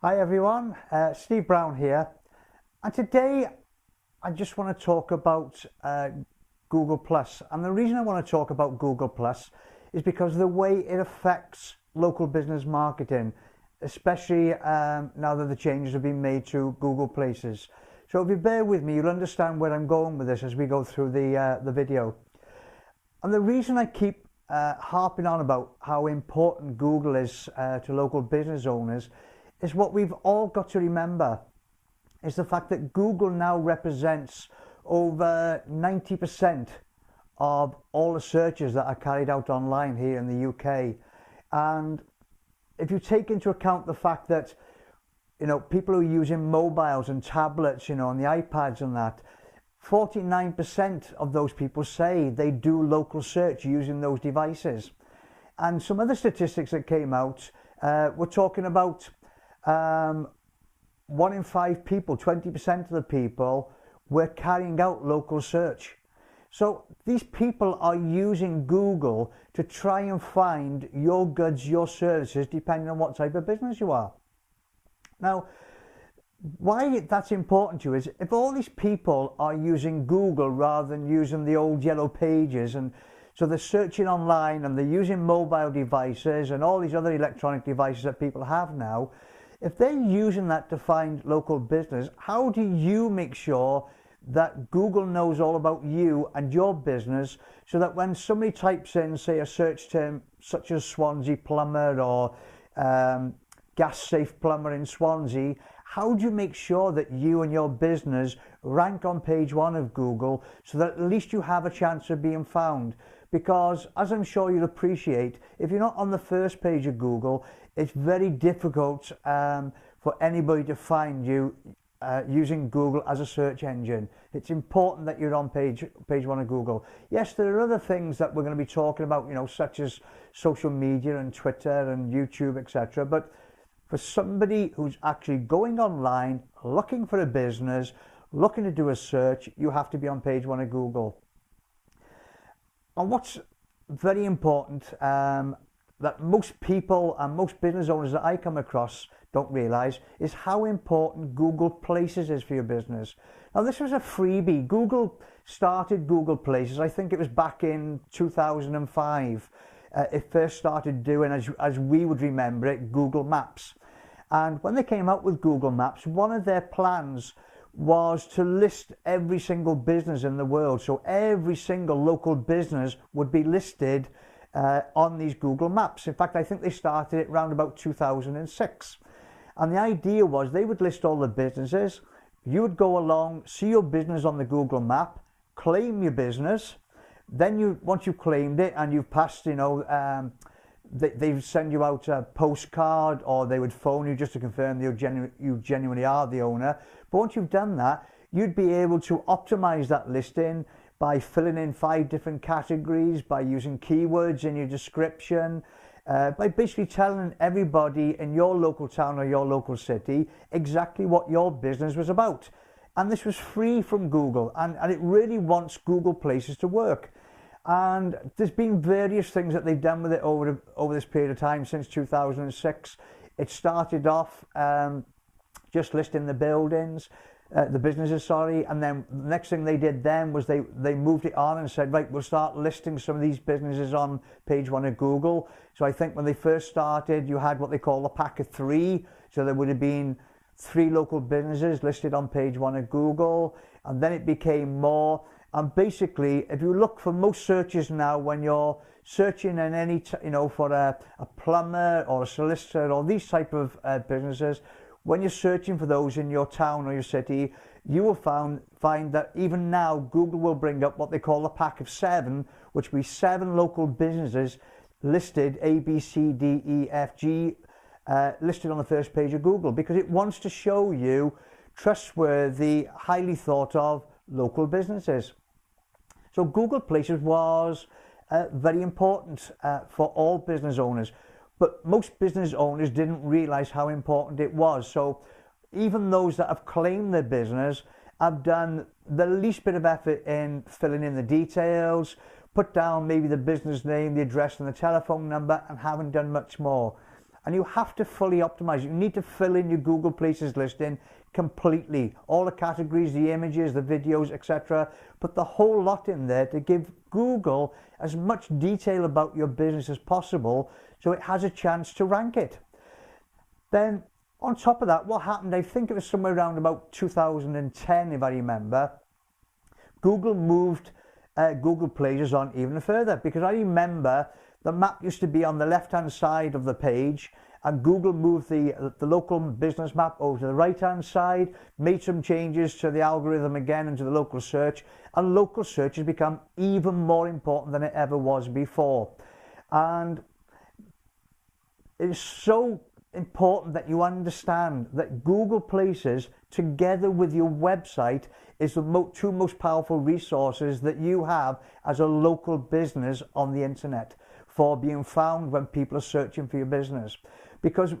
Hi everyone, Steve Brown here, and today I just want to talk about Google Plus. And the reason I want to talk about Google Plus is because of the way it affects local business marketing, especially now that the changes have been made to Google Places. So if you bear with me, you'll understand where I'm going with this as we go through the video. And the reason I keep harping on about how important Google is to local business owners is what we've all got to remember is the fact that Google now represents over 90% of all the searches that are carried out online here in the UK. And if you take into account the fact that, people who are using mobiles and tablets, and the iPads and that, 49% of those people say they do local search using those devices. And some other statistics that came out were talking about 1 in 5 people, 20% of the people, were carrying out local search. So these people are using Google to try and find your goods, your services, depending on what type of business you are. Now, why that's important to you is if all these people are using Google rather than using the old yellow pages, and so they're searching online and they're using mobile devices and all these other electronic devices that people have now, if they're using that to find local business, how do you make sure that Google knows all about you and your business so that when somebody types in, say, a search term such as Swansea plumber or gas safe plumber in Swansea, how do you make sure that you and your business rank on page 1 of Google so that at least you have a chance of being found? Because as I'm sure you'll appreciate, if you're not on the first page of Google, it's very difficult for anybody to find you using Google as a search engine. It's important that you're on page 1 of Google. Yes, there are other things that we're going to be talking about, such as social media and Twitter and YouTube, etc. But for somebody who's actually going online, looking for a business, looking to do a search, you have to be on page 1 of Google. And what's very important that most people and most business owners that I come across don't realize is how important Google Places is for your business. Now, this was a freebie. Google started Google Places, I think it was back in 2005. It first started doing, as we would remember it, Google Maps. And when they came out with Google Maps, one of their plans was to list every single business in the world. So every single local business would be listed on these Google Maps. In fact, I think they started it around about 2006. And the idea was they would list all the businesses. You would go along, see your business on the Google map, claim your business. Then once you've claimed it and you've passed, they'd send you out a postcard, or they would phone you just to confirm that you genuinely are the owner. But once you've done that, you'd be able to optimize that listing by filling in 5 different categories, by using keywords in your description, by basically telling everybody in your local town or your local city exactly what your business was about. And this was free from Google, and it really wants Google Places to work. And there's been various things that they've done with it over this period of time since 2006. It started off just listing the buildings, the businesses, sorry, and then the next thing they did then was they moved it on and said, right, we'll start listing some of these businesses on page 1 of Google. So I think when they first started, you had what they call the pack of 3. So there would have been 3 local businesses listed on page 1 of Google, and then it became more. And basically, if you look for most searches now, when you're searching in any, for a plumber or a solicitor or these type of businesses, when you're searching for those in your town or your city, you will find that even now Google will bring up what they call the pack of 7, which will be 7 local businesses listed A, B, C, D, E, F, G, listed on the first page of Google, because it wants to show you trustworthy, highly thought of local businesses. So Google Places was very important for all business owners, but most business owners didn't realize how important it was. So even those that have claimed their business have done the least bit of effort in filling in the details, put down maybe the business name, the address and the telephone number, and haven't done much more. and you have to fully optimize. You need to fill in your Google Places listing completely. All the categories, the images, the videos, etc. Put the whole lot in there to give Google as much detail about your business as possible so it has a chance to rank it. Then on top of that, what happened, I think it was somewhere around about 2010, if I remember, Google moved Google Places on even further, because I remember the map used to be on the left-hand side of the page, and Google moved the local business map over to the right-hand side, made some changes to the algorithm again and to the local search, and local search has become even more important than it ever was before. And it's so important that you understand that Google Places, together with your website, is the two most powerful resources that you have as a local business on the internet for being found when people are searching for your business. Because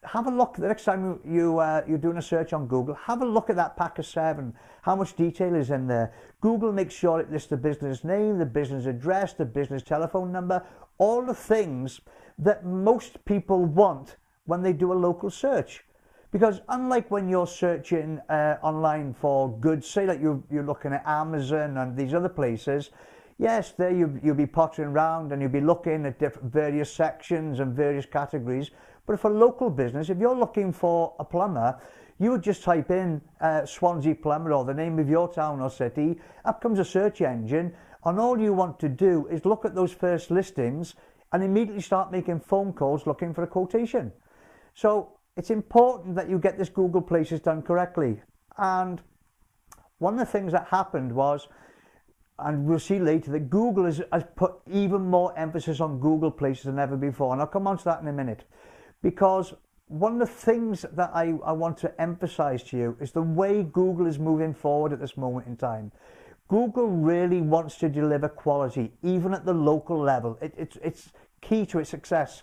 have a look, the next time you're doing a search on Google, have a look at that pack of 7, how much detail is in there. Google makes sure it lists the business name, the business address, the business telephone number, all the things that most people want when they do a local search. Because unlike when you're searching online for goods, say like you're looking at Amazon and these other places, yes, there you'll be pottering around and you'll be looking at various sections and various categories. But for local business, if you're looking for a plumber, you would just type in Swansea plumber or the name of your town or city, up comes a search engine, and all you want to do is look at those first listings and immediately start making phone calls looking for a quotation. So it's important that you get this Google Places done correctly. And one of the things that happened was, and we'll see later, that Google has put even more emphasis on Google Places than ever before. And I'll come on to that in a minute. Because one of the things that I want to emphasize to you is the way Google is moving forward at this moment in time. Google really wants to deliver quality, even at the local level. It's key to its success.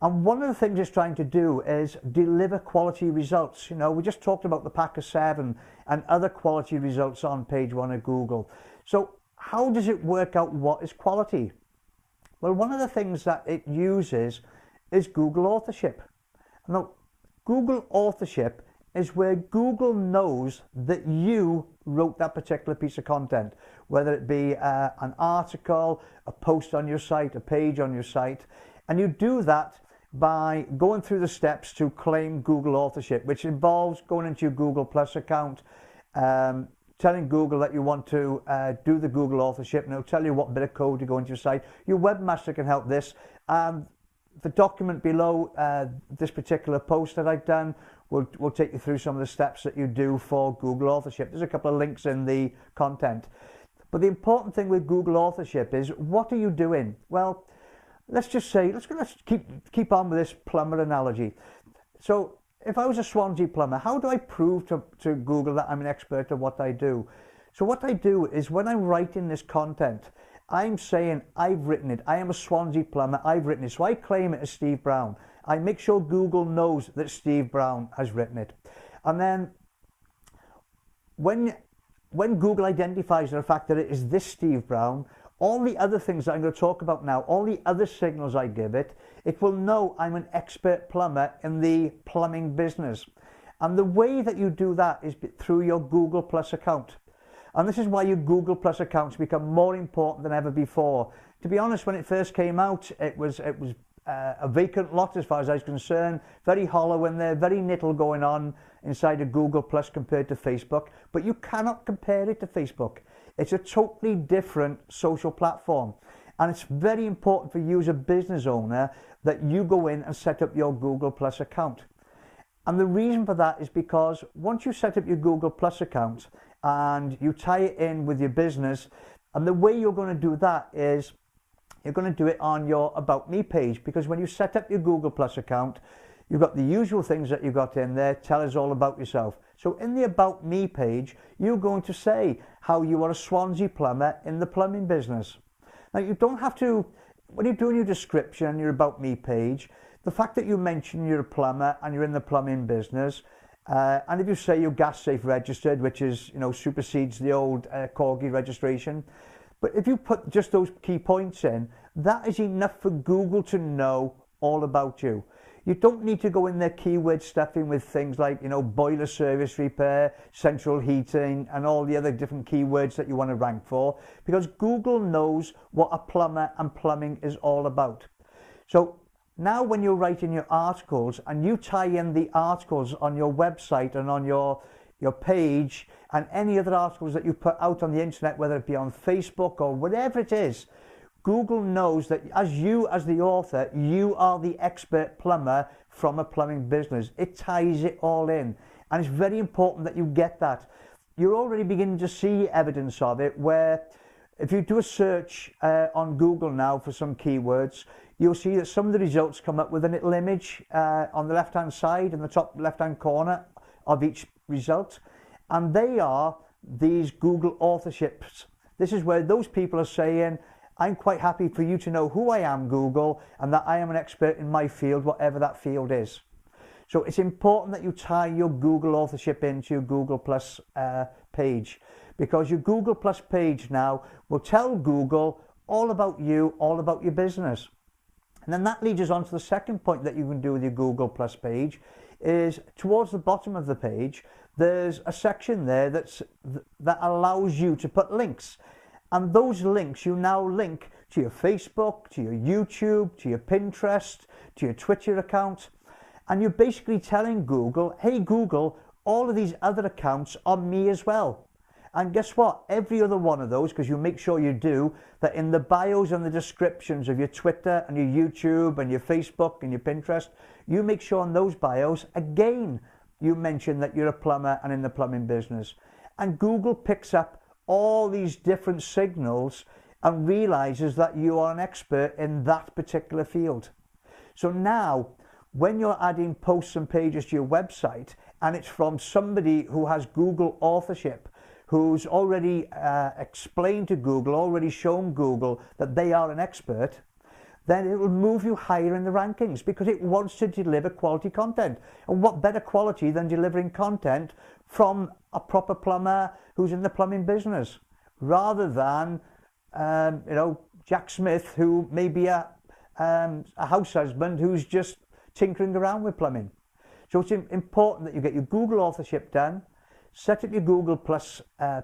And one of the things it's trying to do is deliver quality results. You know, we just talked about the pack of 7 and other quality results on page 1 of Google. So how does it work out what is quality? Well, one of the things that it uses is Google Authorship. Now, Google Authorship is where Google knows that you wrote that particular piece of content, whether it be an article, a post on your site, a page on your site, and you do that by going through the steps to claim Google Authorship, which involves going into your Google Plus account, telling Google that you want to do the Google Authorship, and it'll tell you what bit of code to go into your site. Your webmaster can help this. The document below this particular post that I've done will take you through some of the steps that you do for Google Authorship. There's a couple of links in the content. But the important thing with Google Authorship is, what are you doing? Well, let's just say, let's keep on with this plumber analogy. So if I was a Swansea plumber, how do I prove to Google that I'm an expert at what I do? So what I do is, when I'm writing this content, I'm saying I've written it. I am a Swansea plumber. I've written it. So I claim it as Steve Brown. I make sure Google knows that Steve Brown has written it. And then when Google identifies the fact that it is this Steve Brown, all the other things that I'm going to talk about now, all the other signals I give it, it will know I'm an expert plumber in the plumbing business. And the way that you do that is through your Google Plus account. And this is why your Google Plus accounts become more important than ever before. To be honest, when it first came out, it was a vacant lot as far as I was concerned. Very hollow in there, very little going on inside of Google Plus compared to Facebook. But you cannot compare it to Facebook. It's a totally different social platform. And it's very important for you as a business owner that you go in and set up your Google Plus account. And the reason for that is because once you set up your Google Plus account and you tie it in with your business, and the way you're going to do that is you're going to do it on your About Me page, because when you set up your Google Plus account, you've got the usual things that you've got in there. Tell us all about yourself. So in the About Me page, you're going to say how you are a Swansea plumber in the plumbing business. Now, you don't have to, when you're doing your description on your About Me page, the fact that you mention you're a plumber and you're in the plumbing business, and if you say you're gas safe registered, which is, supersedes the old Corgi registration, but if you put just those key points in, that is enough for Google to know all about you. You don't need to go in there keyword stuffing with things like, boiler service repair, central heating, and all the other different keywords that you want to rank for, because Google knows what a plumber and plumbing is all about. So now when you're writing your articles and you tie in the articles on your website and on your page and any other articles that you put out on the internet, whether it be on Facebook or whatever it is, Google knows that as the author, you are the expert plumber from a plumbing business. It ties it all in. And it's very important that you get that. You're already beginning to see evidence of it, where if you do a search on Google now for some keywords, you'll see that some of the results come up with a little image on the left-hand side, in the top left-hand corner of each result. And they are these Google authorships. This is where those people are saying, I'm quite happy for you to know who I am, Google, and that I am an expert in my field, whatever that field is. So it's important that you tie your Google authorship into your Google Plus page, because your Google Plus page now will tell Google all about you, all about your business. And then that leads us on to the second point that you can do with your Google Plus page, is towards the bottom of the page, there's a section there that allows you to put links. And those links, you now link to your Facebook, to your YouTube, to your Pinterest, to your Twitter account. And you're basically telling Google, hey Google, all of these other accounts are me as well. And guess what? Every other one of those, because you make sure you do, that in the bios and the descriptions of your Twitter and your YouTube and your Facebook and your Pinterest, you make sure in those bios, again, you mention that you're a plumber and in the plumbing business. And Google picks up all these different signals and realizes that you are an expert in that particular field. So now, when you're adding posts and pages to your website, and it's from somebody who has Google authorship, who's already explained to Google, already shown Google that they are an expert, then it will move you higher in the rankings, because it wants to deliver quality content. And what better quality than delivering content from a proper plumber who's in the plumbing business, rather than Jack Smith, who may be a house husband who's just tinkering around with plumbing. So it's important that you get your Google authorship done, set up your Google Plus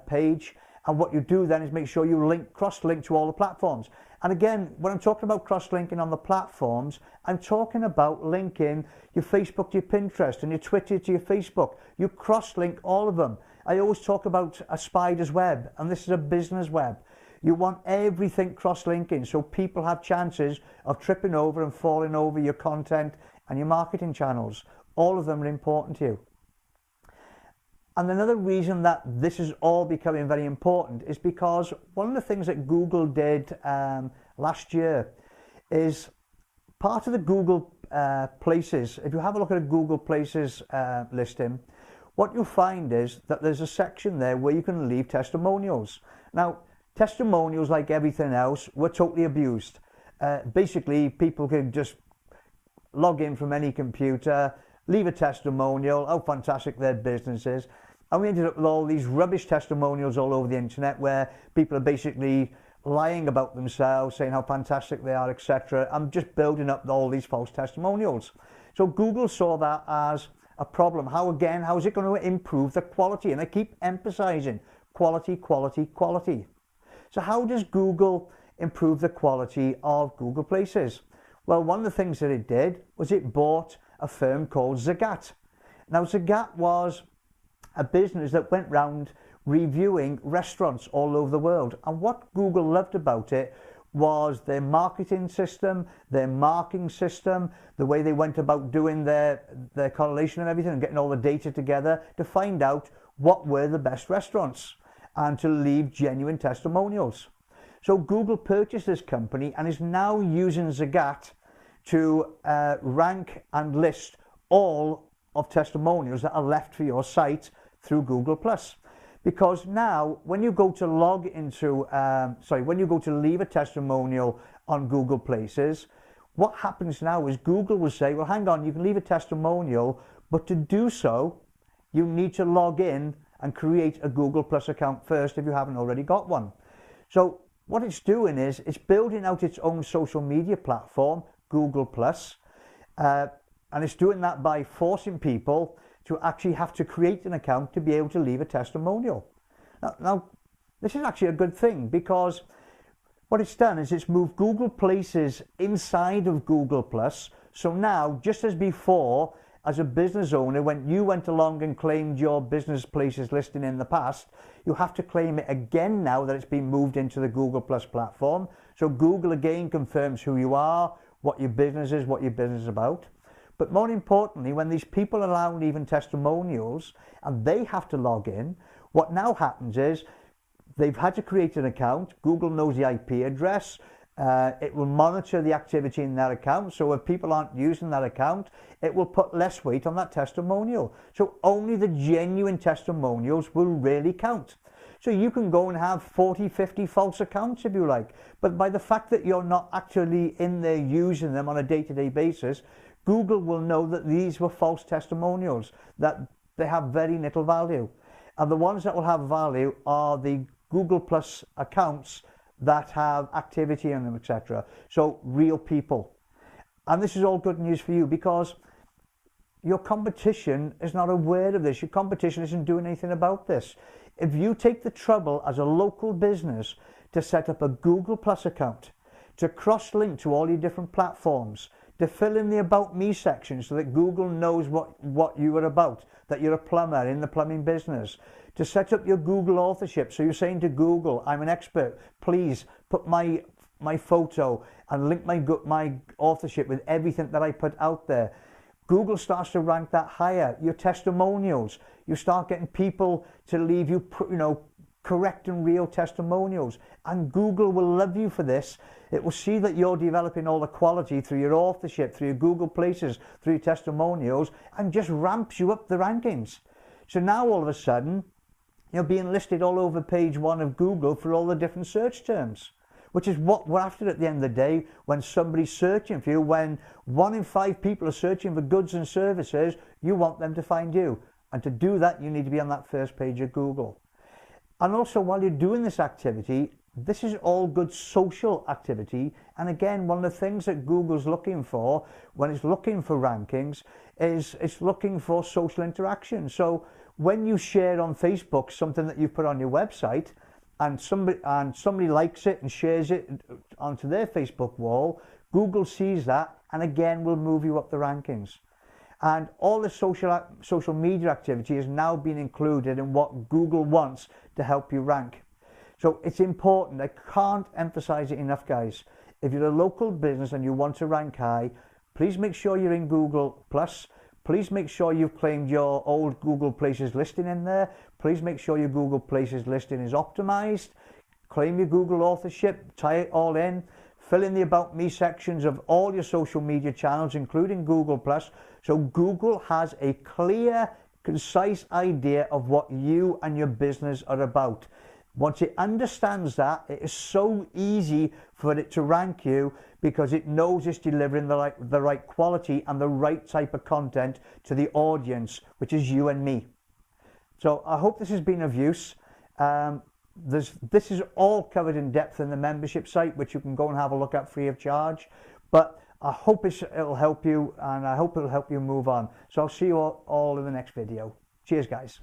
page, and what you do then is make sure you cross-link to all the platforms. And again, when I'm talking about cross-linking on the platforms, I'm talking about linking your Facebook to your Pinterest and your Twitter to your Facebook. You cross-link all of them. I always talk about a spider's web, and this is a business web. You want everything cross-linking so people have chances of tripping over and falling over your content and your marketing channels. All of them are important to you. And another reason that this is all becoming very important is because one of the things that Google did last year is part of the Google Places. If you have a look at a Google Places listing, what you'll find is that there's a section there where you can leave testimonials. Now, testimonials, like everything else, were totally abused. Basically, people could just log in from any computer, leave a testimonial, how fantastic their business is. And we ended up with all these rubbish testimonials all over the internet, where people are basically lying about themselves, saying how fantastic they are, etc., and just building up all these false testimonials. So Google saw that as a problem. How is it going to improve the quality? And I keep emphasizing quality, quality, quality. So how does Google improve the quality of Google Places? Well, one of the things that it did was it bought a firm called Zagat. Now, Zagat was a business that went round reviewing restaurants all over the world. And what Google loved about it was their marketing system, their marking system, the way they went about doing their correlation and everything, and getting all the data together to find out what were the best restaurants and to leave genuine testimonials. So Google purchased this company and is now using Zagat to rank and list all of testimonials that are left for your site through Google+. Because now, when you go to when you go to leave a testimonial on Google Places, what happens now is Google will say, well, hang on, you can leave a testimonial, but to do so, you need to log in and create a Google Plus account first if you haven't already got one. So what it's doing is it's building out its own social media platform, Google Plus, And it's doing that by forcing people to actually have to create an account to be able to leave a testimonial. Now this is actually a good thing, because what it's done is it's moved Google Places inside of Google+. So now, just as before, as a business owner, when you went along and claimed your business places listing in the past, you have to claim it again now that it's been moved into the Google+ platform. So Google again confirms who you are, what your business is, what your business is about. But more importantly, when these people are now leaving testimonials and they have to log in, what now happens is they've had to create an account. Google knows the IP address. It will monitor the activity in that account. So if people aren't using that account, it will put less weight on that testimonial. So only the genuine testimonials will really count. So you can go and have 40, 50 false accounts if you like. But by the fact that you're not actually in there using them on a day-to-day basis, Google will know that these were false testimonials, that they have very little value. And the ones that will have value are the Google Plus accounts that have activity in them, etc. So real people. And this is all good news for you, because your competition is not aware of this. Your competition isn't doing anything about this. If you take the trouble as a local business to set up a Google Plus account, to cross-link to all your different platforms, to fill in the About Me section so that Google knows what you are about, that you're a plumber in the plumbing business, to set up your Google Authorship. So you're saying to Google, I'm an expert, please put my photo and link my authorship with everything that I put out there. Google starts to rank that higher. Your testimonials, you start getting people to leave you, correct and real testimonials, and Google will love you for this. It will see that you're developing all the quality through your authorship, through your Google Places, through your testimonials, and just ramps you up the rankings. So now all of a sudden, you're being listed all over page 1 of Google for all the different search terms, which is what we're after at the end of the day. When somebody's searching for you, when 1 in 5 people are searching for goods and services, you want them to find you. And to do that, you need to be on that first page of Google. And also, while you're doing this activity, this is all good social activity. And again, one of the things that Google's looking for when it's looking for rankings is it's looking for social interaction. So when you share on Facebook something that you put on your website, and somebody likes it and shares it onto their Facebook wall, Google sees that and again will move you up the rankings. And all the social media activity is now being included in what Google wants to help you rank. So it's important. I can't emphasize it enough, guys. If you're a local business and you want to rank high, please make sure you're in Google Plus. Please make sure you've claimed your old Google Places listing in there. Please make sure your Google Places listing is optimized. Claim your Google Authorship, tie it all in. Fill in the About Me sections of all your social media channels, including Google Plus, so Google has a clear, concise idea of what you and your business are about. Once it understands that, it is so easy for it to rank you, because it knows it's delivering the right quality and the right type of content to the audience, which is you and me. So I hope this has been of use. This is all covered in depth in the membership site, which you can go and have a look at free of charge. But I hope it'll help you, and I hope it'll help you move on. So I'll see you all in the next video. Cheers, guys.